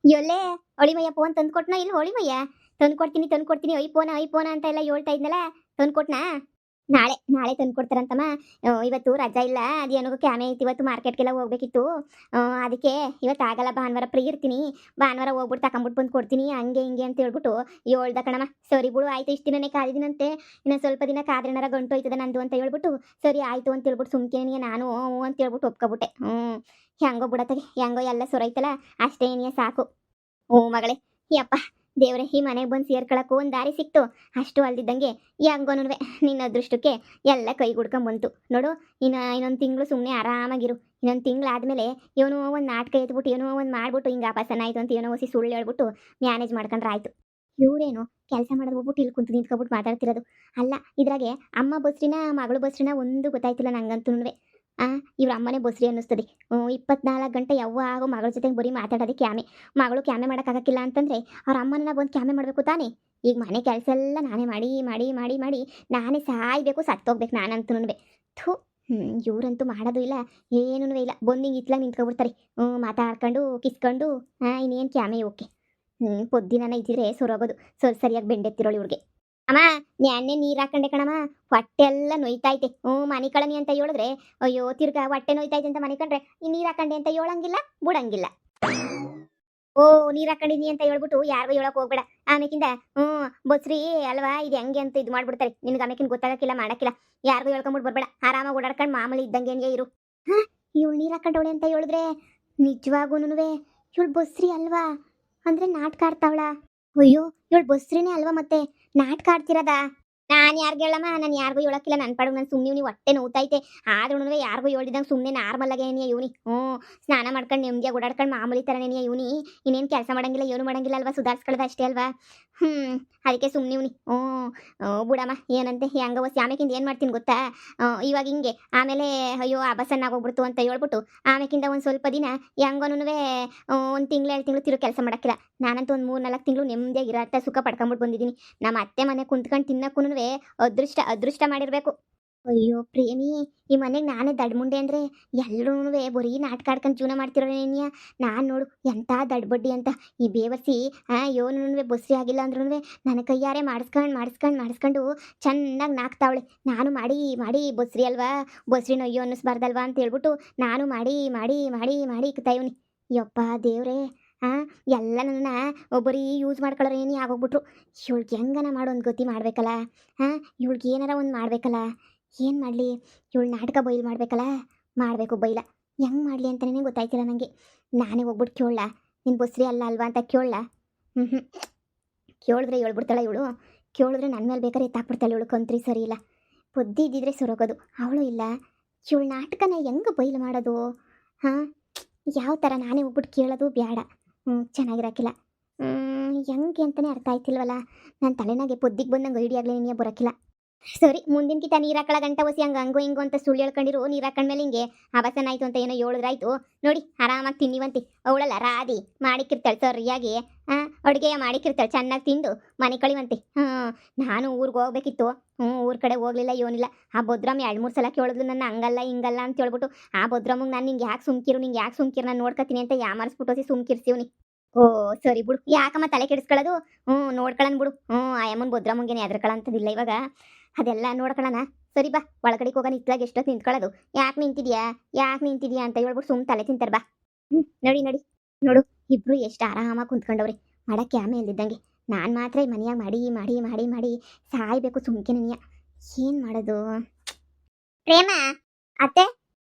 ಎಲ್ಲೇ ಹೊಳಿಮಯ್ಯ ಫೋನ್ ತಂದ್ಕೊಟ್ನಾ ಇಲ್ಲ ಹೊಳಿಮಯ್ಯ ತಂದ್ಕೊಡ್ತೀನಿ ಐಫೋನ ಅಂತ ಎಲ್ಲ ಹೇಳ್ತಾ ಇದ್ನಲ್ಲ ತಂದ್ಕೊಟ್ನಾ ನಾಳೆ ನಾಳೆ ತಂದ್ಕೊಡ್ತಾರಂತಮ್ಮ ಇವತ್ತು ರಜಾ ಇಲ್ಲ ಅದೇನೋ ಕ್ಯಾಮೆ ಐತಿ ಇವತ್ತು ಮಾರ್ಕೆಟ್ಗೆಲ್ಲ ಹೋಗ್ಬೇಕಿತ್ತು ಅದಕ್ಕೆ ಇವತ್ತು ಆಗಲ್ಲ ಭಾನುವಾರ ಫ್ರೀ ಇರ್ತೀನಿ ಭಾನುವಾರ ಹೋಗ್ಬಿಟ್ಟು ತಗೊಂಬಿಟ್ಟು ಬಂದು ಕೊಡ್ತೀನಿ ಹಂಗೆ ಹಿಂಗೆ ಅಂತ ಹೇಳ್ಬಿಟ್ಟು ಹೇಳ್ದ ಕಣಮ್ಮ ಸರಿ ಬಿಡು ಆಯ್ತು ಇಷ್ಟು ದಿನನೇ ಕಾದಿದ್ದೀನಂತೆ ಇನ್ನು ಸ್ವಲ್ಪ ದಿನ ಕಾದ್ರೇನಾರ ಗಂಟು ಹೋಯ್ತದ ನಂದು ಅಂತ ಹೇಳ್ಬಿಟ್ಟು ಸರಿ ಆಯ್ತು ಅಂತ ಹೇಳ್ಬಿಟ್ಟು ಸುಮ್ಕೇನಿಯ ನಾನು ಹ್ಞೂ ಅಂತ ಹೇಳ್ಬಿಟ್ಟು ಒಪ್ಕೊಬಿಟ್ಟೆ ಹೆಂಗೋ ಬಿಡತ್ತಗೆ ಹೆಂಗೋ ಎಲ್ಲ ಸೊರೈತಲ್ಲ ಅಷ್ಟೇ ಏನಿಯ ಸಾಕು ಓ ಮಗಳೇ ಯಪ್ಪ ದೇವ್ರೆ ಈ ಮನೆಗೆ ಬಂದು ಸೇರ್ಕೊಳಕ್ಕೂ ಒಂದು ದಾರಿ ಸಿಕ್ತು ಅಷ್ಟು ಅಲ್ದಿದ್ದಂಗೆ ಹೆಂಗೋನುವೆ ನಿನ್ನ ಅದೃಷ್ಟಕ್ಕೆ ಎಲ್ಲ ಕೈ ಬಂತು ನೋಡು ಇನ್ನೊಂದು ತಿಂಗಳು ಸುಮ್ಮನೆ ಆರಾಮಾಗಿರು ಇನ್ನೊಂದು ತಿಂಗಳಾದ್ಮೇಲೆ ಏನೋ ಒಂದು ನಾಟಕ ಎತ್ಬಿಟ್ಟು ಏನೋ ಒಂದು ಮಾಡ್ಬಿಟ್ಟು ಹಿಂಗೆ ಆಪಾಸನ ಆಯ್ತು ಅಂತ ಏನೋ ಹೊಸಿ ಸುಳ್ಳು ಹೇಳ್ಬಿಟ್ಟು ಮ್ಯಾನೇಜ್ ಮಾಡ್ಕೊಂಡ್ರೆ ಆಯ್ತು ಇವರೇನು ಕೆಲಸ ಮಾಡೋದು ಹೋಗ್ಬಿಟ್ಟು ಇಲ್ಲಿ ಕುಂತು ನಿಂತ್ಕೊಬಿಟ್ಟು ಮಾತಾಡ್ತಿರೋದು ಅಲ್ಲ ಇದ್ರಾಗೆ ಅಮ್ಮ ಬಸ್ರಿನ ಮಗಳು ಬಸ್ರಿನ ಒಂದು ಗೊತ್ತಾಯ್ತಿಲ್ಲ ನಂಗಂತೂ ಇವ್ರ ಅಮ್ಮನೇ ಬಸ್ರಿ ಅನ್ನಿಸ್ತದೆ 24 ಗಂಟೆ ಯಾವಾಗೋ ಮಗಳ ಜೊತೆ ಬರೀ ಮಾತಾಡೋದೇ ಮಗಳು ಕ್ಯಾಮೆ ಮಾಡೋಕ್ಕಾಗಕ್ಕಿಲ್ಲ ಅಂತಂದರೆ ಅವ್ರ ಅಮ್ಮನ ಬಂದು ಕ್ಯಾಮೆ ಮಾಡಬೇಕು ತಾನೇ ಈಗ ಮನೆ ಕೆಲಸ ಎಲ್ಲ ನಾನೇ ಮಾಡಿ ಮಾಡಿ ಮಾಡಿ ಮಾಡಿ ನಾನೇ ಸಾಯ್ಬೇಕು ಸತ್ತೋಗ್ಬೇಕು ನಾನಂತೂ ಥೂ ಇವ್ರಂತೂ ಮಾಡೋದು ಇಲ್ಲ ಏನೂ ಇಲ್ಲ ಬಂದು ಹಿಂಗೆ ಇತ್ಲಾಗ ನಿಂತ್ಕೊಬಿಡ್ತಾರೆ ಮಾತಾಡ್ಕೊಂಡು ಕಿಸ್ಕೊಂಡು ಇನ್ನೇನು ಕ್ಯಾಮೆ ಓಕೆ ಪೊದ್ದಿನ ಇದ್ದಿದ್ರೆ ಸೊರೋಗೋದು ಸರಿಯಾಗಿ ಬೆಂಡೆತ್ತಿರೋಳು ಇವ್ರಿಗೆ ಅಮ್ಮ ನೆನ್ನೆ ನೀರು ಹಾಕೊಂಡೆ ಕಣಮ್ಮ ಹೊಟ್ಟೆ ಎಲ್ಲ ನೋಯ್ತೈತೆ ಮನೆ ಕಳನಿ ಅಂತ ಹೇಳಿದ್ರೆ ಅಯ್ಯೋ ತಿರ್ಗಾ ಹೊಟ್ಟೆ ನೋಯ್ತೈತೆ ಅಂತ ಮನೆ ಕಂಡ್ರೆ ಈ ನೀರು ಹಾಕೊಂಡೆ ಅಂತ ಹೇಳಂಗಿಲ್ಲ ಬಿಡಂಗಿಲ್ಲ ನೀರು ಹಾಕೊಂಡಿನಿ ಅಂತ ಹೇಳ್ಬಿಟ್ಟು ಯಾರಿಗೂ ಹೇಳಕ್ ಹೋಗ್ಬೇಡ ಆಮೇಕಿಂದ ಬಸ್ರಿ ಅಲ್ವಾ ಇದು ಹೆಂಗೆ ಅಂತ ಇದು ಮಾಡ್ಬಿಡ್ತಾರೆ ನಿನ್ಗೆ ಆಮೇಕಿನ ಗೊತ್ತಾಗಕ್ಕಿಲ್ಲ ಮಾಡಕ್ಕಿಲ್ಲ ಯಾರಿಗೂ ಹೇಳ್ಕೊಂಬಿಟ್ಟು ಬರ್ಬೇಡ ಆರಾಮಾಗಿ ಓಡಾಡ್ಕೊಂಡು ಮಾಮೂಲಿ ಇದ್ದಂಗೆ ಇರು ಇವಳು ನೀರು ಹಾಕೊಂಡವಳೆ ಅಂತ ಹೇಳಿದ್ರೆ ನಿಜವಾಗೂನುವೆ ಇವಳು ಬಸ್ರಿ ಅಲ್ವಾ ಅಂದ್ರೆ ನಾಟಕ ಆಡ್ತಾವಳ ಅಯ್ಯೋ ಇವಳು ಬಸ್ರಿನೇ ಅಲ್ವಾ ಮತ್ತೆ ನಾಟಕ ಆಡ್ತಿರದ ನಾನು ಯಾರಿಗೂ ಹೇಳಮ್ಮ ನಾನು ಯಾರಿಗೂ ಹೇಳಕ್ಕಿಲ್ಲ ನನ್ನ ಪಾಡು ನಾನು ಸುಮ್ಮನೆ ಇವನಿ ಹೊಟ್ಟೆ ನೋಯ್ತೈತೆ ಆದ್ರೂ ಯಾರಿಗೂ ಹೇಳ್ದಿದ್ದಂಗೆ ಸುಮ್ಮನೆ ನಾರ್ಮಲ್ ಆಗೇನಿಯ ಇವನಿ ಸ್ನಾನ ಮಾಡ್ಕೊಂಡು ನೆಮ್ಮದಿಯಾಗಿ ಓಡಾಡ್ಕೊಂಡು ಮಾಮೂಲಿ ಥರನೇನಿಯ ಇವನಿ ಇನ್ನೇನು ಕೆಲಸ ಮಾಡಂಗಿಲ್ಲ ಏನು ಮಾಡಂಗಿಲ್ಲ ಅಲ್ವಾ ಸುಧಾರಿಸ್ಕೊಳ್ಳೋದು ಅಷ್ಟೇ ಅಲ್ವಾ ಅದಕ್ಕೆ ಸುಮ್ಮನೆ ಇವನಿ ಬಿಡಮ್ಮ ಏನಂತೆ ಹೆಂಗ ಹೊಸ ಆಮೇಕಿಂದ ಏನು ಮಾಡ್ತೀನಿ ಗೊತ್ತಾ ಇವಾಗ ಹಿಂಗೆ ಆಮೇಲೆ ಅಯ್ಯೋ ಆಗೋಗ್ಬಿಡ್ತು ಅಂತ ಹೇಳ್ಬಿಟ್ಟು ಆಮೇಕಿಂದ ಒಂದು ಸ್ವಲ್ಪ ದಿನ ಹೆಂಗೋನುವೆ ಒಂದು ತಿಂಗಳು 2 ತಿಂಗಳು ತಿರು ಕೆಲಸ ಮಾಡೋಕ್ಕಿಲ್ಲ ನಾನಂತೂ ಒಂದು 3-4 ತಿಂಗಳು ನೆಮ್ಮದಿಯಾಗಿ ಇರತ್ತೆ ಸುಖ ಪಡ್ಕೊಂಬಿಟ್ಟು ಬಂದಿದ್ದೀನಿ ನಮ್ಮ ಅತ್ತೆ ಮನೆ ಕುಂತ್ಕೊಂಡು ತಿನ್ನಕ್ಕೂ ಅದೃಷ್ಟ ಮಾಡಿರಬೇಕು ಅಯ್ಯೋ ಪ್ರೇಮಿ ಈ ಮನೆಗೆ ನಾನೇ ದಡ್ಮುಂಡೆ ಅಂದರೆ ಎಲ್ಲರೂ ಬರೀ ನಾಟಕ ಆಡ್ಕೊಂಡು ಜೀವನ ಮಾಡ್ತಿರೋನೇನಿಯ ನಾನು ನೋಡು ಎಂಥ ದಡ್ಬಡ್ಡಿ ಅಂತ ಈ ಬೇವರ್ಸಿ ಯೋನು ಬಸ್ರಿ ಆಗಿಲ್ಲ ಅಂದ್ರೂ ನನ್ನ ಕೈಯಾರೆ ಮಾಡಿಸ್ಕೊಂಡು ಚೆನ್ನಾಗಿ ನಾಕ್ತಾವಳೆ ನಾನು ಮಾಡಿ ಮಾಡಿ ಬಸ್ರಿ ಅಲ್ವಾ ಬಸ್ರಿ ನೊಯ್ಯೋ ಅನ್ನಿಸ್ಬಾರ್ದಲ್ವಾ ಅಂತ ಹೇಳ್ಬಿಟ್ಟು ನಾನು ಮಾಡಿ ಮಾಡಿ ಮಾಡಿ ಮಾಡಿ ಇಕ್ತಾಯಿವ್ನಿ ಯಪ್ಪ ದೇವ್ರೇ ಎಲ್ಲ ನನ್ನ ಬರೀ ಯೂಸ್ ಮಾಡ್ಕೊಳ್ಳೋರು ಏನೇ ಆಗೋಗ್ಬಿಟ್ರು ಇವಳಿಗೆ ಹೆಂಗನ ಮಾಡೋ ಒಂದು ಗತಿ ಮಾಡಬೇಕಲ್ಲ ಇವಳಿಗೆ ಏನಾರ ಒಂದು ಮಾಡಬೇಕಲ್ಲ ಏನು ಮಾಡಲಿ ಇವಳು ನಾಟಕ ಬೈಲು ಮಾಡಬೇಕಲ್ಲ ಮಾಡಬೇಕು ಬೈಲ ಹೆಂಗೆ ಮಾಡಲಿ ಅಂತಲೇ ಗೊತ್ತಾಯ್ತಿಲ್ಲ ನನಗೆ ನಾನೇ ಹೋಗ್ಬಿಟ್ಟು ಕೇಳಲ್ಲ ನಿನ್ನ ಬಸ್ರಿ ಅಲ್ವಾ ಅಂತ ಕೇಳಲ್ಲ ಕೇಳಿದ್ರೆ ಹೇಳ್ಬಿಡ್ತಾಳೆ ಇವಳು ಕೇಳಿದ್ರೆ ನನ್ನ ಮೇಲೆ ಬೇಕಾದ್ರೆ ಎತ್ತಾಕ್ಬಿಡ್ತಾಳೆ ಇವಳು ಕಂತ್ರಿ ಸರಿ ಇಲ್ಲ ಬುದ್ಧಿ ಇದ್ದಿದ್ರೆ ಸೊರೋಗೋದು ಅವಳು ಇಲ್ಲ ಇವಳು ನಾಟಕನ ಹೆಂಗೆ ಬೈಲು ಮಾಡೋದು ಯಾವ ಥರ ನಾನೇ ಹೋಗ್ಬಿಟ್ಟು ಕೇಳೋದು ಬೇಡ ಚೆನ್ನಾಗಿರಕ್ಕಿಲ್ಲ ಹೆಂಗೆ ಅಂತಲೇ ಅರ್ಥ ಆಯ್ತಿಲ್ವಲ್ಲ ನನ್ನ ತಲೆನಾಗೆ ಪೊದ್ದಿಗೆ ಬಂದಂಗೆ ಐಡಿಯಾ ಆಗಲಿ ನೀನು ಬರೋಕ್ಕಿಲ್ಲ ಸರಿ ಮುಂದಿನಕಿತ ನೀರು ಹಾಕಳ ಗಂಟ ಹೊಸಿ ಹಂಗೋ ಹಿಂಗೋ ಅಂತ ಸುಳ್ಳು ಹೇಳ್ಕೊಂಡಿರು ನೀರು ಹಾಕೊಂಡ್ಮೇಲೆ ಹಿಂಗೆ ಆವಾಸನ ಆಯ್ತು ಅಂತ ಏನೋ ಹೇಳಿದ್ರಾಯ್ತು ನೋಡಿ ಆರಾಮಾಗಿ ತಿನ್ನಿವಂತಿ ಅವಳಲ್ಲ ರಾದಿ ಮಾಡಿಕ್ಕಿರ್ತಾಳೆ ಸರಿಯಾಗಿ ಅಡುಗೆ ಮಾಡಿಕ್ಕಿರ್ತಾಳೆ ಚೆನ್ನಾಗಿ ತಿಂದು ಮನೆ ಕಳಿವಂತಿ ನಾನು ಊರಿಗೆ ಹೋಗ್ಬೇಕಿತ್ತು ಊರ ಕಡೆ ಹೋಗ್ಲಿಲ್ಲ ಏನಿಲ್ಲ ಆ ಭದ್ರಮ್ಮ 2-3 ಸಲ ಕೇಳಿದ್ಲು ನನ್ನ ಹಂಗಲ್ಲ ಹಿಂಗಲ್ಲ ಅಂತ ಹೇಳ್ಬಿಟ್ಟು ಆ ಭದ್ರಮ್ಮಗೆ ನಾನು ನಿಂಗೆ ಯಾಕೆ ಸುಮ್ಕಿರು ನಾನು ನೋಡ್ಕೊತೀನಿ ಅಂತ ಯಾಮಾರಿಸ್ಬಿಟ್ಟು ಸುಮ್ಕಿರ್ತೀವ್ನಿ ಸರಿ ಬಿಡು ಯಾಕಮ್ಮ ತಲೆ ಕೆಡಿಸ್ಕೊಳ್ಳೋದು ನೋಡ್ಕೊಳ್ಳೋಣ ಬಿಡು ಆಯಮ್ಮನ ಭದ್ರಮ್ಮಂಗೇನೆ ಎದ್ರಕೊಳ್ಳೋಂಥದ್ದಿಲ್ಲ ಇವಾಗ ಅದೆಲ್ಲ ನೋಡ್ಕೊಳ್ಳೋಣ ಸರಿ ಬಾ ಒಳಗಡೆಗೆ ಹೋಗೋಣ ಇತ್ಲಾಗ ಎಷ್ಟೊತ್ತು ನಿಂತ್ಕೊಳ್ಳೋದು ಯಾಕೆ ನಿಂತಿದ್ಯಾ ಅಂತ ಹೇಳ್ಬಿಟ್ಟು ಸುಮ್ಮ ತಲೆ ತಿಂತಾರೆ ಬಾ ನಡಿ ನೋಡು ಇಬ್ರು ಎಷ್ಟು ಆರಾಮಾಗಿ ಕುಂತ್ಕೊಂಡವ್ರಿ ಮಾಡಕ್ಕೆ ಆಮೆ ಇಲ್ದಿದ್ದಂಗೆ ನಾನು ಮಾತ್ರ ಈ ಮನೆಯಾಗ ಮಾಡಿ ಮಾಡಿ ಮಾಡಿ ಮಾಡಿ ಸಾಯ್ಬೇಕು ಸುಮ್ಕೆ ನನಗೆ ಏನು ಮಾಡೋದು ಪ್ರೇಮ ಅತ್ತೆ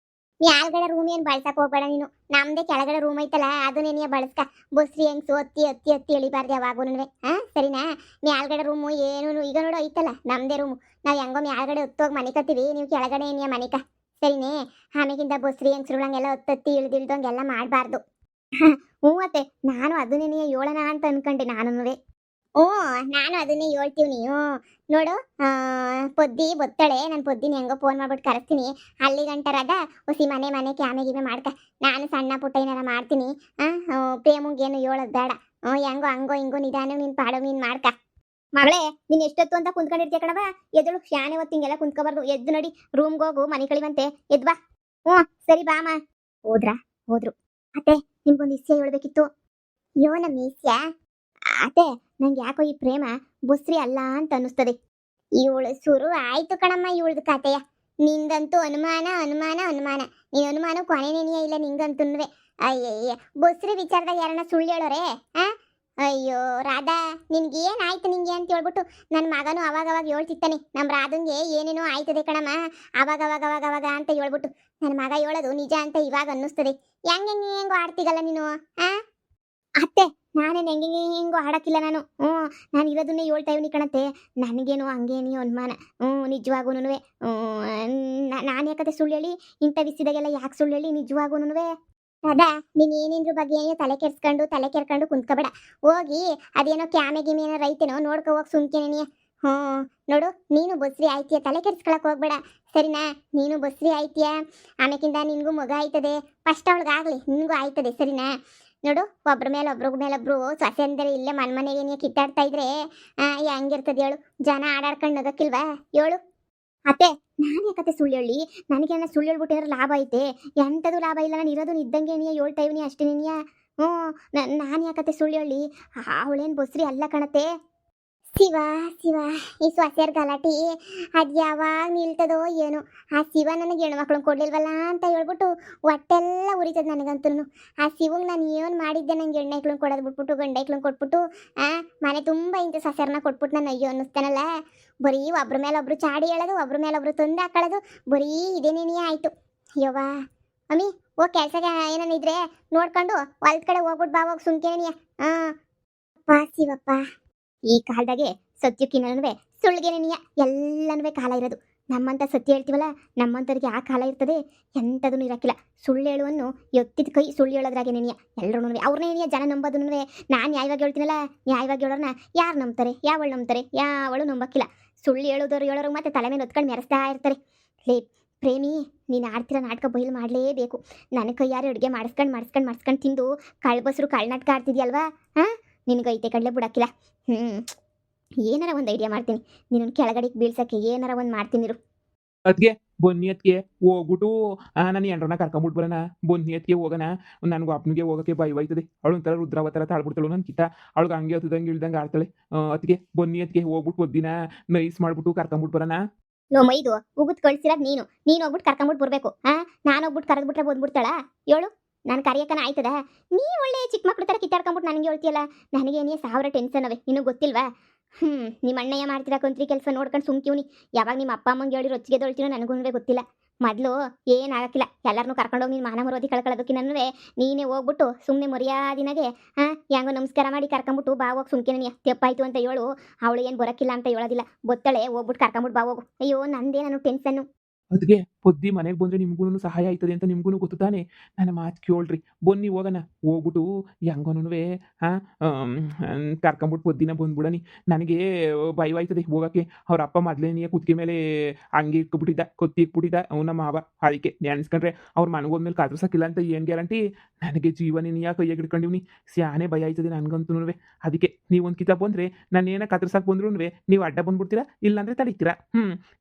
ಮ್ಯಾಲ್ಗಡೆ ರೂಮ್ ಏನು ಬಳಸಕ್ ಹೋಗ್ಬೇಡ ನೀನು ನಮ್ದೇ ಕೆಳಗಡೆ ರೂಮ್ ಐತಲ್ಲ ಅದನ್ನೇನಿಯ ಬಳಸ್ಕ ಬಸ್ರಿ ಹೆಂಗ್ಸು ಹತ್ತಿ ಎಳಿಬಾರ್ದು ಯಾವಾಗೂನುವೆ ಸರಿನಾ ಮ್ಯಾಲ್ಗಡೆ ರೂಮು ಏನು ಈಗ ನೋಡು ಐತಲ್ಲ ನಮ್ದೇ ರೂಮು ನಾವು ಹೆಂಗೋ ಮ್ಯಾಲ್ಗಡೆ ಹೊತ್ತೋಗಿ ಮನೆ ಕತ್ತೀವಿ ನೀವು ಕೆಳಗಡೆ ಏನಿಯ ಮನೆಕ ಸರಿನೇ ಆಮೇಗಿಂದ ಬಸ್ರಿ ಹೆಂಗ್ಸ್ರುಗಳಂಗೆಲ್ಲ ಹತ್ತಿ ಇಳ್ದಿಳ್ದಂಗೆಲ್ಲ ಮಾಡಬಾರ್ದು ಅತ್ತೆ ನಾನು ಅದನ್ನೇನಿಯ ಹೇಳೋಣ ಅಂತ ಅನ್ಕೊಂಡೆ ನಾನುನುವೆ ನಾನು ಅದನ್ನೇ ಹೇಳ್ತೀವಿ ನೋಡು ಪೊದ್ದಿ ಬೊತ್ತಾಳೆ ನಾನು ಪೊದ್ದಿನ ಹೆಂಗೋ ಫೋನ್ ಮಾಡ್ಬಿಟ್ಟು ಕರೆಸ್ತೀನಿ ಅಲ್ಲಿ ಗಂಟರದ ಹೊಸಿ ಮನೆ ಕ್ಯಾಮೆ ಮಾಡ್ಕ ನಾನು ಸಣ್ಣ ಪುಟ್ಟ ಏನಾರ ಮಾಡ್ತೀನಿ ಪ್ರೇಮಂಗೇನು ಹೇಳೋದು ಬೇಡ ಹೆಂಗೋ ಹಂಗೋ ಹಿಂಗೋ ನಿಧಾನ ನೀನು ಪಾಡೋ ನೀನು ಮಾಡ್ಕ ಮಗಳೇ ನೀನು ಎಷ್ಟೊತ್ತು ಅಂತ ಕುಂತ್ಕೊಂಡಿರ್ತೀಯ ಕಣವ ಎದಳು ಶಾನೆ ಹೊತ್ತಿಂಗೆಲ್ಲ ಕುಂತ್ಕೋಬಾರ್ದು ಎದ್ದು ನಡಿ ರೂಮ್ಗೆ ಹೋಗು ಮನೆ ಕಳಿವಂತೆ ಎದ್ವಾ ಸರಿ ಬಾಮ ಹೋದ್ರು ಅತ್ತೆ ನಿಮ್ಗೊಂದು ವಿಷಯ ಹೇಳ್ಬೇಕಿತ್ತು ಯೋ ನಮ್ಮ ಈಸ್ಯ ಅತ್ತೆ, ನಂಗೆ ಯಾಕೋ ಈ ಪ್ರೇಮ ಬುಸ್ರಿ ಅಲ್ಲ ಅಂತ ಅನ್ನಿಸ್ತದೆ. ಇವಳು ಶುರು ಆಯ್ತು ಕಣಮ್ಮ ಇವಳ್ದು ಕತೆಯ. ನಿಂದಂತೂ ಅನುಮಾನ ಅನುಮಾನ ಅನುಮಾನ. ನೀನ್ ಅನುಮಾನ ಕೊನೆನೇನಿಯ ಇಲ್ಲ ನಿಂಗಂತುನ್ವೆ. ಅಯ್ಯಯ್ಯ, ಬುಸ್ರಿ ವಿಚಾರದಾಗ ಯಾರನ್ನ ಸುಳ್ಳು ಹೇಳೋರೆ? ಆ ಅಯ್ಯೋ ರಾಧಾ, ನಿನ್ಗೆ ಏನಾಯ್ತು ನಿಂಗೆ ಅಂತ ಹೇಳ್ಬಿಟ್ಟು ನನ್ನ ಮಗನು ಅವಾಗ ಹೇಳ್ತಿತ್ತಾನೆ, ನಮ್ಮ ರಾಧಂಗೆ ಏನೇನೋ ಆಯ್ತದೆ ಕಣಮ್ಮ ಅವಾಗ ಅಂತ ಹೇಳ್ಬಿಟ್ಟು. ನನ್ನ ಮಗ ಹೇಳೋದು ನಿಜ ಅಂತ ಇವಾಗ ಅನ್ನಿಸ್ತದೆ. ಹೆಂಗೋ ಆಡ್ತಿಗಲ್ಲ ನೀನು. ಆ ಅತ್ತೆ, ನಾನೇನು ಹೆಂಗೋ ಆಡಕ್ಕಿಲ್ಲ ನಾನು. ನಾನು ಇರೋದನ್ನೇ ಹೇಳ್ತಾ ಇವನಿ ಕಣತ್ತೆ. ನನಗೇನು ಹಂಗೇನಿ ಅನುಮಾನ. ನಿಜವಾಗೂನುವೆ. ನಾನು ಯಾಕತ್ತೆ ಸುಳ್ಳು ಹೇಳಿ? ಇಂಥ ವಿಷಯದಾಗೆಲ್ಲ ಯಾಕೆ ಸುಳ್ಳು ಹೇಳಿ ನಿಜವಾಗೂನುವೆ? ಅದಾ, ನೀನು ಏನೇನ್ರ ಬಗ್ಗೆ ಏನೋ ತಲೆ ಕೆರ್ಕೊಂಡು ಕುಂತ್ಕೋಬೇಡ. ಹೋಗಿ ಅದೇನೋ ಕ್ಯಾಮೆ ಗಿಮೆ ಏನೋ ರೈತೇನೋ ನೋಡ್ಕೊ ಹೋಗಿ ಸುಮ್ಕೇನೆ. ನೋಡು, ನೀನು ಬಸ್ರಿ ಆಯ್ತೀಯ, ತಲೆ ಕೆಡ್ಸ್ಕೊಳಕ್ ಹೋಗ್ಬೇಡ ಸರಿನಾ? ನೀನು ಬಸ್ರಿ ಆಯ್ತೀಯ, ಆಮೇಕಿಂದ ನಿನ್ಗೂ ಮಗ ಆಯ್ತದೆ. ಫಸ್ಟ್ ಅವಳಿಗಾಗ್ಲಿ, ನಿನ್ಗೂ ಆಯ್ತದೆ ಸರಿನಾ? ನೋಡು, ಒಬ್ರ ಮೇಲೊಬ್ರು ಸೊಸೆ ಅಂದರೆ ಇಲ್ಲೇ ಮನೆಗೆ ನೀ ಕಿತ್ತಾಡ್ತಾ ಇದ್ರೆ ಹೆಂಗಿರ್ತದೆ ಹೇಳು? ಜನ ಆಡಾಡ್ಕೊಂಡು ನಗಕ್ಕಿಲ್ವಾ ಹೇಳು? ಅತ್ತೆ, ನಾನು ಯಾಕತ್ತೆ ಸುಳ್ಳು ಹೇಳಿ? ನನಗೇನ ಸುಳ್ಳು ಹೇಳ್ಬಿಟ್ಟಿದ್ರೆ ಲಾಭ ಐತೆ? ಎಂಥದ್ದು ಲಾಭ ಇಲ್ಲ. ನಾನು ಇರೋದು ಇದ್ದಂಗೆ ನೀ ಹೇಳ್ತಾ ಇವನಿ ಅಷ್ಟೇ ನೀನಿಯ. ನಾನು ಯಾಕತ್ತೆ ಸುಳ್ಳು ಹೇಳಿ? ಅವಳೇನು ಬಸ್ರಿ ಅಲ್ಲ ಕಣತ್ತೆ. ಶಿವ ಶಿವ, ಈ ಸೊಸೆಯರ್ ಗಲಾಟಿ ಅದು ಯಾವಾಗ ನಿಲ್ತದೋ ಏನೋ. ಆ ಶಿವ ನನಗೆ ಹೆಣ್ಮಕ್ಳನ್ನ ಕೊಡ್ಲಿಲ್ವಲ್ಲ ಅಂತ ಹೇಳ್ಬಿಟ್ಟು ಹೊಟ್ಟೆಲ್ಲ ಉರಿತದೆ ನನಗಂತೂ. ಆ ಶಿವಂಗೆ ನಾನು ಏನು ಮಾಡಿದ್ದೆ? ನಂಗೆ ಹೆಣ್ಣೈಕ್ಳನ್ನ ಕೊಡೋದು ಬಿಟ್ಬಿಟ್ಟು ಗಂಡೈಕ್ಳನ್ನ ಕೊಟ್ಬಿಟ್ಟು ಮನೆ ತುಂಬ ಇಂಥ ಸೊಸೆಯರ್ನ ಕೊಟ್ಬಿಟ್ಟು ನಾನು ಅಯ್ಯೋ ಅನ್ನಿಸ್ತಾನಲ್ಲ. ಬರೀ ಒಬ್ರ ಮೇಲೊಬ್ರು ಚಾಡಿ ಹೇಳೋದು, ಒಬ್ರ ಮೇಲೊಬ್ರು ತಂದು ಹಾಕೊಳ್ಳೋದು, ಬರೀ ಇದೇನೇನೇ ಆಯಿತು. ಅಯ್ಯವ್ವ ಅಮ್ಮಿ, ಹೋಗಿ ಕೆಲ್ಸಕ್ಕೆ ಏನೇನಿದ್ರೆ ನೋಡ್ಕೊಂಡು ಹೊಲ್ದ ಕಡೆ ಹೋಗ್ಬಿಟ್ಟು ಬಾ, ಹೋಗಿ ಸುಮ್ಕೇನಿಯ. ಅಪ್ಪ ಶಿವಪ್ಪ, ಈ ಕಾಲದಾಗೆ ಸತ್ಯಕ್ಕಿನ್ನೂ ಸುಳ್ಳಿಗೆನೆಯ ಎಲ್ಲನೂ ಕಾಲ ಇರೋದು. ನಮ್ಮಂತ ಸತ್ಯ ಹೇಳ್ತೀವಲ್ಲ, ನಮ್ಮಂಥವ್ರಿಗೆ ಆ ಕಾಲ ಇರ್ತದೆ, ಎಂಥದೂ ಇರೋಕ್ಕಿಲ್ಲ. ಸುಳ್ಳು ಹೇಳುವನ್ನು ಎತ್ತಿದ ಕೈ ಸುಳ್ಳು ಹೇಳೋದ್ರಾಗೆ ನೆನೆಯ ಎಲ್ಲರೂ ಅವ್ರನ್ನೇನೆಯ ಜನ ನಂಬೋದನ್ನು. ನಾನು ನ್ಯಾಯವಾಗಿ ಹೇಳ್ತೀನಲ್ಲ, ನ್ಯಾಯವಾಗಿ ಹೇಳೋರನ್ನ ಯಾರು ನಂಬ್ತಾರೆ? ಯಾವಳು ನಂಬ್ತಾರೆ? ಯಾವಳು ನಂಬಕ್ಕಿಲ್ಲ. ಸುಳ್ಳು ಹೇಳೋರು ಮತ್ತೆ ತಲೆ ಮೇಲೆ ಹೊತ್ಕೊಂಡು ಮೆರೆಸ್ತಾ ಇರ್ತಾರೆ. ಲೇ ಪ್ರೇಮಿ, ನೀನು ಆಡ್ತಿರೋ ನಾಟಕ ಬಯಲು ಮಾಡಲೇಬೇಕು. ನನ್ನ ಕೈಯಾರು ಅಡುಗೆ ಮಾಡಿಸ್ಕೊಂಡು ತಿಂದು ಕಳ್ಬಸ್ರು ಕಳ್ನಾಟಕ ಆಡ್ತಿದ್ಯಲ್ವಾ? ನಿನಗೈತೆ ಕಡಲೆ ಬಿಡಕ್ಕಿಲ್ಲ. ಏನಾರ ಒಂದು ಐಡಿಯಾ ಮಾಡ್ತೀನಿ, ನೀನೊಂದು ಕೆಳಗಡೆಗೆ ಬೀಳ್ಸಕ್ಕೆ ಏನಾರ ಒಂದು ಮಾಡ್ತೀನಿ ಇರು. ಅದ್ಗೆ ಬನ್ನಿ ಅದ್ಗೆ ಹೋಗ್ಬಿಟ್ಟು ನಾನು ಎಂಡ್ರನ್ನ ಕರ್ಕೊಂಬಿಟ್ಟು ಬರೋಣ. ಬನ್ನಿ ಅದ್ಗೆ ಹೋಗೋಣ. ನನಗೂ ಅಪ್ಪನಿಗೆ ಹೋಗೋಕ್ಕೆ ಭಯವಾಯ್ತದೆ. ಅವಳು ಒಂಥರ ರುದ್ರಾವತಾರ ತಾಳ್ಬಿಡ್ತಾಳು ನನ್ನ ಕಿತ್ತ. ಅವಳಿಗೆ ಹಂಗೆ ಹತ್ತದಂಗೆ ಇಳ್ದಂಗೆ ಆಡ್ತಾಳೆ. ಅದ್ಗೆ ಬನ್ನಿ ಅದ್ಗೆ ಹೋಗ್ಬಿಟ್ಟು ಒದ್ದಿನ ನೈಸ್ ಮಾಡ್ಬಿಟ್ಟು ಕರ್ಕೊಂಬಿಟ್ಟು ಬರೋಣ. ನೋ ಮೈದು ಉಗುತ್ ಕಳ್ಸಿರೋದು ನೀನು ಹೋಗ್ಬಿಟ್ಟು ಕರ್ಕೊಂಬಿಟ್ಟು ಬರಬೇಕು. ನಾನು ಹೋಗ್ಬಿಟ್ಟು ಕರೆದ್ಬಿಟ್ರೆ ಬಂದ್ಬಿಡ್ತಾಳ ಹೇಳು? ನಾನು ಕರಿಯಕ್ಕನ ಆಯ್ತದ? ನೀ ಒಳ್ಳೆ ಚಿಕ್ಕ ಮಕ್ಳು ಥರ ಕಿತ್ತಾಡ್ಕೊಂಬಿಟ್ಟು ನನಗೆ ಹೇಳ್ತೀಯಲ್ಲ. ನನಗೇನೇ ಸಾವಿರ ಟೆನ್ಷನ್ ಅವೆ, ನಿನಗೆ ಗೊತ್ತಿಲ್ವಾ? ನಿಮ್ಮ ಅಣ್ಣಯ್ಯ ಮಾಡ್ತಿರೋ ಕೊಂತ್ರಿ ಕೆಲಸ ನೋಡ್ಕೊಂಡು ಸುಮ್ಕಿವ್ನಿ. ಯಾವಾಗ ನಿಮ್ಮ ಅಪ್ಪ ಅಮ್ಮಂಗೆ ಹೇಳಿ ರೊಚ್ಚಿಗೆ ದೊಳ್ತೀನೋ ನನಗೂ ಗೊತ್ತಿಲ್ಲ. ಮೊದಲು ಏನಾಗಕ್ಕಿಲ್ಲ, ಎಲ್ಲರನ್ನೂ ಕರ್ಕೊಂಡೋಗಿ ನೀನು ಮಾನ ಮರೋದಿ ಕಳ್ಕೊಳ್ಳೋದಕ್ಕಿನ್ನೂ ನೀನೇ ಹೋಗ್ಬಿಟ್ಟು ಸುಮ್ಮನೆ ಮರ್ಯಾದಿನಾಗೆ ಹೆಂಗೋ ನಮಸ್ಕಾರ ಮಾಡಿ ಕರ್ಕೊಂಬಿಟ್ಟು ಬಾ, ಹೋಗಿ ಸುಮ್ಕಿನ ತೆಪ್ಪಾಯ್ತು ಅಂತ ಹೇಳು. ಅವಳು ಏನು ಬರೋಕ್ಕಿಲ್ಲ ಅಂತ ಹೇಳೋದಿಲ್ಲ, ಗೊತ್ತಳೆ. ಹೋಗ್ಬಿಟ್ಟು ಕರ್ಕೊಂಬಿಟ್ಟು ಬಾ ಹೋಗು. ಅಯ್ಯೋ ನಂದೇ ನಾನು ಟೆನ್ಷನ್ನು. ಅದ್ಗೆ ಪೊದ್ದಿ ಮನೆಗೆ ಬಂದರೆ ನಿಮ್ಗೂ ಸಹಾಯ ಆಯ್ತದೆ ಅಂತ ನಿಮ್ಗೂ ಗೊತ್ತು ತಾನೆ. ನನ್ನ ಮಾತು ಕೇಳ್ರಿ, ಬನ್ನಿ ಹೋಗೋಣ. ಹೋಗ್ಬಿಟ್ಟು ಹೆಂಗೋನು ಕರ್ಕೊಂಬಿಟ್ಟು ಪೊದ್ದಿನ ಬಂದ್ಬಿಡನಿ. ನನಗೆ ಭಯವಾಯ್ತದೆ ಹೋಗೋಕ್ಕೆ. ಅವ್ರ ಅಪ್ಪ ಮೊದಲೇನೆಯ ಕುತ್ತಿಗೆ ಮೇಲೆ ಹಂಗೆ ಇಟ್ಕೊಬಿಟ್ಟಿದ್ದ, ಕೊತ್ತಿ ಇಟ್ಬಿಟ್ಟಿದ್ದ ಅವನ ಮಾವ. ಅದಕ್ಕೆ ನೆನೆಸ್ಕೊಂಡ್ರೆ ಅವ್ರ ಮನೆಗೋದ್ಮೇಲೆ ಕಾದ್ರಸಕ್ಕಿಲ್ಲ ಅಂತ ಏನು ಗ್ಯಾರಂಟಿ? ನನಗೆ ಜೀವನೇನಿಯ ಕೈಯಾಗಿ ಹಿಡ್ಕೊಂಡಿವ್ನಿ. ಸ್ಯಾನೆ ಭಯ ಆಯ್ತದೆ ನನಗಂತೂ. ಅದಕ್ಕೆ ನೀವೊಂದು ಕಿತ ಬಂದರೆ ನಾನು ಏನ ಕತ್ತರ್ಸಕ್ಕೆ ಬಂದ್ರೂ ನೀವು ಅಡ್ಡ ಬಂದ್ಬಿಡ್ತೀರಾ, ಇಲ್ಲಾಂದರೆ ತಡೀತೀರಾ.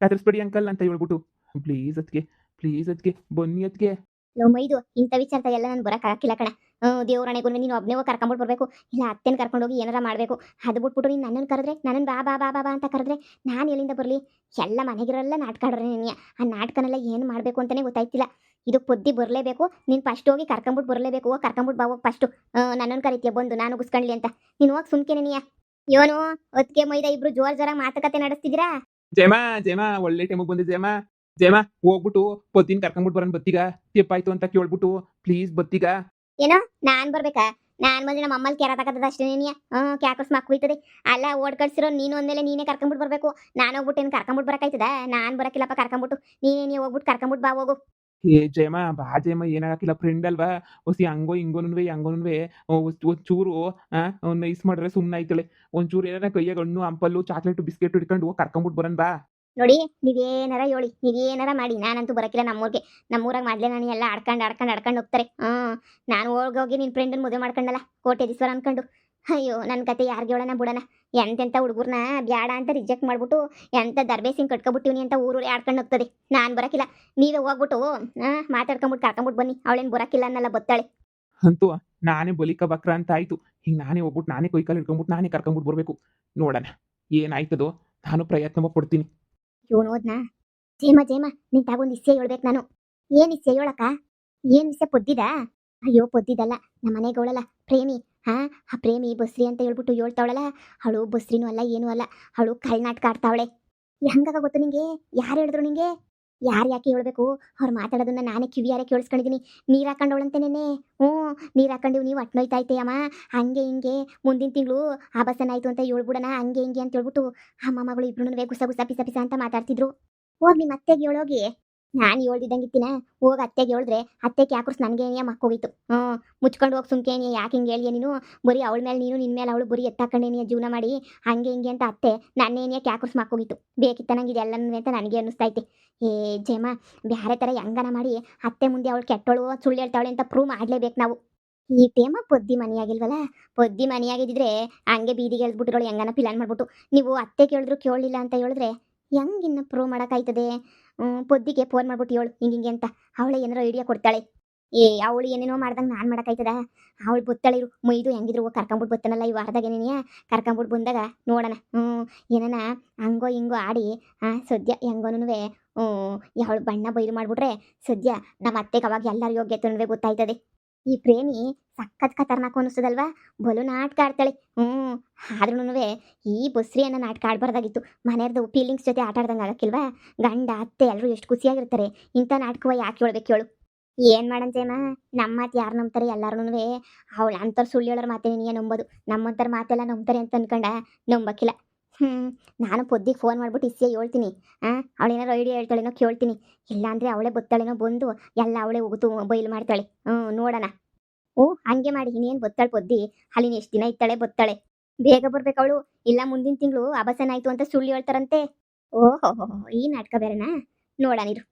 ಕತ್ತರಿಸ್ಬೇಡಿ ಅಂಕಲ್ ಅಂತ ಹೇಳ್ಬಿಟ್ಟು. ಪ್ಲೀಸ್ ಅದಕ್ಕೆ ಬನ್ನಿ ಅದಕ್ಕೆ. ಲೋ ಮೈದು, ಇಂಥ ವಿಚಾರದಾಗ ಎಲ್ಲ ನಾನು ಬರೋಕ್ಕಾಗಿಲ್ಲ ಕಣ. ದೇವ್ರಣೆಗೂ ನೀನು ಒಬ್ಬನೇ ಹೋಗಿ ಕರ್ಕೊಂಬಿಟ್ಟು ಬರಬೇಕು, ಇಲ್ಲ ಅತ್ತೆನ ಕರ್ಕೊಂಡೋಗಿ ಏನಾರ ಮಾಡಬೇಕು. ಅದು ಬಿಟ್ಬಿಟ್ಟು ನೀನು ನನ್ನನ್ನು ಕರೆದ್ರೆ, ನನ್ನನ್ನು ಬಾ ಬಾ ಬಾ ಬಾ ಬಾ ಅಂತ ಕರೆದ್ರೆ ನಾನು ಎಲ್ಲಿಂದ ಬರಲಿ? ಎಲ್ಲ ಮನೆಗಿರಲ್ಲ ನಾಟಕ ಆಡ್ರೆ ನೀನು. ಆ ನಾಟಕನೆಲ್ಲ ಏನು ಮಾಡಬೇಕು ಅಂತಲೇ ಗೊತ್ತಾಯ್ತಿಲ್ಲ. ಇದು ಪೊದ್ದಿ ಬರಲೇಬೇಕು. ನೀನು ಫಸ್ಟ್ ಹೋಗಿ ಕರ್ಕೊಂಬಿಟ್ಟು ಬರಲೇಬೇಕು. ಹೋಗಿ ಕರ್ಕೊಂಬಿಟ್ಟು ಬಾ, ಹೋಗಿ ಫಸ್ಟು. ನನ್ನನ್ನು ಕರಿತೀಯ ಬಂದು ನಾನು ಉಗಿಸ್ಕೊಂಡ್ಲಿ ಅಂತ. ನೀನು ಹೋಗಿ ಸುಮ್ಕೇನೆ ನೀಯ. ಯೋನು ಹೊತ್ತಿಗೆ ಮೈದ ಇಬ್ರು ಜೋರಾಗಿ ಮಾತುಕತೆ ನಡೆಸ್ತಿದ್ದೀರಾ? ಜೇಮ ಒಳ್ಳೆ ಟೈಮಿಗೆ ಬಂದೆ ಜೇಮ ಹೋಗ್ಬಿಟ್ಟು ಪೊತ್ತಿನ ಕರ್ಕೊಂಬಿಟ್ಟು ಬರೋಣ ಬತ್ತೀಗ. ತೆಪ್ಪಾಯ್ತು ಅಂತ ಕೇಳ್ಬಿಟ್ಟು ಪ್ಲೀಸ್ ಬತ್ತೀಗ. ಏನೋ ನಾನು ಬರ್ಬೇಕಾ? ನಾನು ಬಂದ್ರೆ ನಮ್ಮ ಅಮ್ಮಲ್ಲಿ ಕೆರ ತಗದ ಅಷ್ಟೇ ನೀನಿಯ. ಕ್ಯಾಕಸ್ ಮಕ್ಕು ಹೋಯ್ತದೆ. ಅಲ್ಲ ಓಡ್ ಕಳ್ಸಿರೋ ನೀನು ಅಂದಮೇಲೆ ನೀನೇ ಕರ್ಕೊಂಬಿಟ್ಟು ಬರಬೇಕು. ನಾನು ಹೋಗ್ಬಿಟ್ಟು ಏನು ಕರ್ಕೊಂಬಿಟ್ಟು ಬರೋಕ್ಕಾಯ್ತದ? ನಾನು ಬರೋಕ್ಕಿಲ್ಲಪ್ಪ ಕರ್ಕೊಂಬಿಟ್ಟು. ನೀನೇ ಹೋಗ್ಬಿಟ್ಟು ಕರ್ಕೊಂಬಿಟ್ಟು ಬಾ ಹೋಗು. ಜಯಮ ಬಾ ಜಯಮ, ಏನಾಗಕ್ಕಿಲ್ಲ, ಫ್ರೆಂಡ್ ಅಲ್ವಾ? ಹೊಸಿ ಹಂಗೋ ಒಂಚೂರು ನೈಸ್ ಮಾಡಿದ್ರೆ ಸುಮ್ಮನೆ ಆಯ್ತಾಳೆ. ಒಂಚೂರು ಏನಾರ ಕೈಯಾಗ ಹಣ್ಣು ಹಂಪಲ್ಲು ಚಾಕ್ಲೇಟು ಬಿಸ್ಕೆಟ್ ಹಿಡ್ಕೊಂಡು ಕರ್ಕೊಂಬಿಟ್ಟು ಬರೋಣ ಬಾ. ನೋಡಿ, ನೀವೇನಾರ ಹೇಳಿ, ನೀವೇನಾರ ಮಾಡಿ, ನಾನಂತೂ ಬರೋಕ್ಕಿಲ್ಲ ನಮ್ಮೂರಿಗೆ. ನಮ್ಮೂರಾಗ ಮೊದಲೇ ನಾನು ಎಲ್ಲ ಆಡ್ಕೊಂಡು ಹೋಗ್ತಾರೆ. ನಾನು ಹೋಗಿ ನಿನ್ನ ಫ್ರೆಂಡನ್ನ ಮದುವೆ ಮಾಡ್ಕೊಂಡಲ್ಲ ಕೋಟ್ಯಾಧೀಶ್ವರ ಅಂದ್ಕೊಂಡು. ಅಯ್ಯೋ ನನ್ನ ಕತೆ ಯಾರಿಗೆ ಹೇಳೋಣ ಬಿಡೋಣ. ಎಂತೆಂಥ ಹುಡುಗರನ್ನ ಬ್ಯಾಡ ಅಂತ ರಿಜೆಕ್ಟ್ ಮಾಡ್ಬಿಟ್ಟು ಎಂಥ ದರ್ಬೇಸಿಂಗ್ ಕಟ್ಕೊಬಿಟ್ಟಿವ್ನಿ ಅಂತ ಊರೂರೇ ಆಡ್ಕೊಂಡು ಹೋಗ್ತದೆ. ನಾನು ಬರೋಕ್ಕಿಲ್ಲ. ನೀವೇ ಹೋಗ್ಬಿಟ್ಟು ಮಾತಾಡ್ಕೊಂಬಿಟ್ಟು ಕರ್ಕೊಂಬಿಟ್ಟು ಬನ್ನಿ. ಅವಳೇನು ಬರೋಕ್ಕಿಲ್ಲ ಅನ್ನಲ್ಲ, ಬತ್ತಾಳೆ. ಅಂತೂ ನಾನೇ ಬಲಿಕ ಬಕ್ರ ಅಂತ ಆಯ್ತು. ಈಗ ನಾನೇ ಹೋಗ್ಬಿಟ್ಟು ನಾನೇ ಕೈಕಾಲು ಹಿಡ್ಕೊಂಬಿಟ್ಟು ನಾನೇ ಕರ್ಕೊಂಬಿಟ್ಟು ಬರಬೇಕು. ನೋಡೋಣ ಏನಾಯ್ತದೋ, ನಾನು ಪ್ರಯತ್ನ ಪಡ್ತೀನಿ. ಇವನು ಹೋದ್ನಾ? ಜೇಮ ಜೇಮ ನಿನ್ ತಾಗೊಂದು ಇಸ್ಸೆ ಹೇಳ್ಬೇಕು ನಾನು. ಏನ್ ಇಸ್ಸೆ ಹೇಳಕ್ಕ? ಏನ್ ಇಸ್ಸೆ ಪೊದ್ದಿದ? ಅಯ್ಯೋ ಪೊದ್ದಿದಲ್ಲ, ನಮ್ಮ ಮನೆಗೆ ಅವಳಲ್ಲ ಪ್ರೇಮಿ. ಹಾ, ಆ ಪ್ರೇಮಿ ಬಸ್ರಿ ಅಂತ ಹೇಳ್ಬಿಟ್ಟು ಹೇಳ್ತಾವಳಲ್ಲ, ಅವಳು ಬಸ್ರಿನೂ ಅಲ್ಲ ಏನೂ ಅಲ್ಲ, ಅವಳು ಕಳ್ನಾಟಕ ಆಡ್ತಾವಳೆ. ಹೆಂಗಾಗ ಗೊತ್ತು ನಿಂಗೆ? ಯಾರು ಹೇಳಿದ್ರು ನಿಂಗೆ? ಯಾರು ಯಾಕೆ ಹೇಳ್ಬೇಕು? ಅವ್ರು ಮಾತಾಡೋದನ್ನ ನಾನೇ ಕಿವಿಯಾರೆ ಕೇಳಿಸ್ಕೊಂಡಿದ್ದೀನಿ. ನೀರು ಹಾಕೊಂಡವಳಂತೆ ನೆನ್ನೆ. ಹ್ಞೂ, ನೀರು ಹಾಕೊಂಡಿವ್ ನೀವು ಅಟ್ನೋಯ್ತೈತೆ ಅಮ್ಮ, ಹಂಗೆ ಹಿಂಗೆ ಮುಂದಿನ ತಿಂಗಳು ಆಬಸನ ಆಯ್ತು ಅಂತ ಹೇಳ್ಬಿಡೋಣ ಹಂಗೆ ಹಿಂಗೆ ಅಂತ ಹೇಳ್ಬಿಟ್ಟು ಅಮ್ಮ ಮಗಳು ಇಬ್ರು ಗುಸ ಗುಸ ಪಿಸ ಪಿಸ ಅಂತ ಮಾತಾಡ್ತಿದ್ರು. ಹೋಗಿ ನಿಮ್ಮ ಅತ್ತೆಗೆ ಹೇಳೋಗಿ. ನಾನು ಹೇಳ್ದಿದ್ದಂಗಿತ್ತಿನ ಹೋಗಿ ಅತ್ತೆಗೆ ಹೇಳಿದ್ರೆ ಅತ್ತೆ ಕ್ಯಾಕರ್ಸ್ ನನಗೆ ಮಕ್ಕೋಗಿತ್ತು. ಮುಚ್ಕೊಂಡು ಹೋಗಿ ಸುಮ್ಕೇನಿ, ಯಾಕೆ ಹಿಂಗೆ ಹೇಳಿಯ ನೀನು? ಬರೀ ಅವಳ ಮೇಲೆ ನೀನು, ನಿನ್ನ ಮೇಲೆ ಅವಳು ಬರೀ ಎತ್ತಾಕೊಂಡೇನಿಯ ಜೀವನ ಮಾಡಿ ಹಂಗೆ ಹಿಂಗೆ ಅಂತ ಅತ್ತೆ ನನ್ನೇನಿಯ ಕ್ಯಾಕರ್ಸ್ ಮಕ್ಕೋಗಿತ್ತು. ಬೇಕಿತ್ತ ನಂಗೆ ಇದೆಲ್ಲನೂ ಅಂತ ನನಗೆ ಅನ್ನಿಸ್ತೈತೆ. ಏ ಜೇಮ, ಬೇರೆ ಥರ ಹೆಂಗನ ಮಾಡಿ ಅತ್ತೆ ಮುಂದೆ ಅವಳು ಕೆಟ್ಟವಳು ಸುಳ್ಳು ಹೇಳ್ತಾವಳೆ ಅಂತ ಪ್ರೂವ್ ಮಾಡಲೇಬೇಕು ನಾವು. ಈ ಟೇಮ ಪೊದ್ದಿ ಮನೆಯಾಗಿಲ್ವಲ್ಲ? ಪೊದ್ದಿ ಮನೆಯಾಗಿದ್ದಿದ್ರೆ ಹಂಗೆ ಬೀದಿಗೆ ಎಳ್ದ್ಬಿಟ್ಟಿರೋಳು ಹೆಂಗನ ಪ್ಲಾನ್ ಮಾಡ್ಬಿಟ್ಟು. ನೀವು ಅತ್ತೆ ಕೇಳಿದ್ರು ಕೇಳಲಿಲ್ಲ ಅಂತ ಹೇಳಿದ್ರೆ ಹೆಂಗಿನ್ನ ಪ್ರೂವ್ ಮಾಡೋಕ್ಕಾಯ್ತದೆ? ಪೊದ್ದಿಗೆ ಫೋನ್ ಮಾಡ್ಬಿಟ್ಟು ಹೇಳು ಹಿಂಗಿಂಗೆ ಅಂತ, ಅವಳೇ ಏನಾರೋ ಐಡಿಯಾ ಕೊಡ್ತಾಳೆ. ಏ ಅವಳು ಏನೇನೋ ಮಾಡ್ದಂಗೆ ನಾನು ಮಾಡೋಕ್ಕಾಯ್ತದ? ಅವಳು ಬತ್ತಾಳಿರು ಮೊಯ್ದು ಹೆಂಗಿದ್ರು ಕರ್ಕೊಂಬಿಟ್ಟು ಬತ್ತಾನಲ್ಲ ಈ ವಾರದಾಗೇನೇನಿಯ, ಕರ್ಕೊಂಬಿಟ್ಟು ಬಂದಾಗ ನೋಡೋಣ. ಏನನ ಹಂಗೋ ಹಿಂಗೋ ಆಡಿ ಸದ್ಯ ಹೆಂಗೋನು ಅವಳು ಬಣ್ಣ ಬಯಲು ಮಾಡಿಬಿಟ್ರೆ ಸದ್ಯ ನಮ್ಮ ಅತ್ತೆಗೆ ಅವಾಗ ಎಲ್ಲರ ಯೋಗ್ಯತೆ ಗೊತ್ತಾಯ್ತದೆ. ಈ ಪ್ರೇಮಿ ಸಖತ್ ಖತರ್ನಾಕು ಅನಿಸ್ತದಲ್ವಾ? ಬಲು ನಾಟಕ ಆಡ್ತಾಳೆ. ಆದ್ರೂ ಈ ಬಸ್ರಿಯನ್ನ ನಾಟಕ ಆಡ್ಬಾರ್ದಾಗಿತ್ತು. ಮನೆಯವ್ರದ್ದು ಫೀಲಿಂಗ್ಸ್ ಜೊತೆ ಆಟ ಆಡ್ದಂಗೆ ಆಗಕ್ಕಿಲ್ವಾ? ಗಂಡ ಅತ್ತೆ ಎಲ್ಲರೂ ಎಷ್ಟು ಖುಷಿಯಾಗಿರ್ತಾರೆ. ಇಂಥ ನಾಟಕವ ಯಾಕೆ ಹೇಳ್ಬೇಕು ಹೇಳು? ಏನು ಮಾಡಂತೇಮ, ನಮ್ಮ ಮಾತು ಯಾರು ನಂಬ್ತಾರೆ? ಎಲ್ಲರೂ ಅವಳು ಅಂಥವ್ರು ಸುಳ್ಳು ಹೇಳೋರು ಮಾತೇ ನೀನು ನಂಬೋದು. ನಮ್ಮಂಥರ ಮಾತೆಲ್ಲ ನಂಬ್ತಾರೆ ಅಂತ ಅನ್ಕೊಂಡ ನಂಬಕ್ಕಿಲ್ಲ. ನಾನು ಪೊದ್ದಿಗೆ ಫೋನ್ ಮಾಡ್ಬಿಟ್ಟು ಇಸ್ಸೆ ಹೇಳ್ತೀನಿ. ಅವಳೇನಾರು ಐಡಿಯಾ ಹೇಳ್ತಾಳೇನೋ ಕೇಳ್ತೀನಿ. ಇಲ್ಲಾಂದರೆ ಅವಳೇ ಬತ್ತಾಳೇನೋ ಬಂದು ಎಲ್ಲ ಅವಳೇ ಹೋಗುತ್ತು ಬಯಲು ಮಾಡ್ತಾಳೆ. ನೋಡೋಣ. ಹಂಗೆ ಮಾಡಿ ಇನ್ನೇನು ಬತ್ತಾಳೆ ಪೊದ್ದಿ. ಅಲ್ಲಿನ ಎಷ್ಟು ದಿನ ಇತ್ತಾಳೆ ಬತ್ತಾಳೆ. ಬೇಗ ಬರ್ಬೇಕು ಅವಳು, ಇಲ್ಲ ಮುಂದಿನ ತಿಂಗಳು ಅಬಸನ ಆಯ್ತು ಅಂತ ಸುಳ್ಳು ಹೇಳ್ತಾರಂತೆ. ಓಹೋ, ಈ ನಾಟಕ ಬೇರೆನಾ? ನೋಡೋಣಿರು.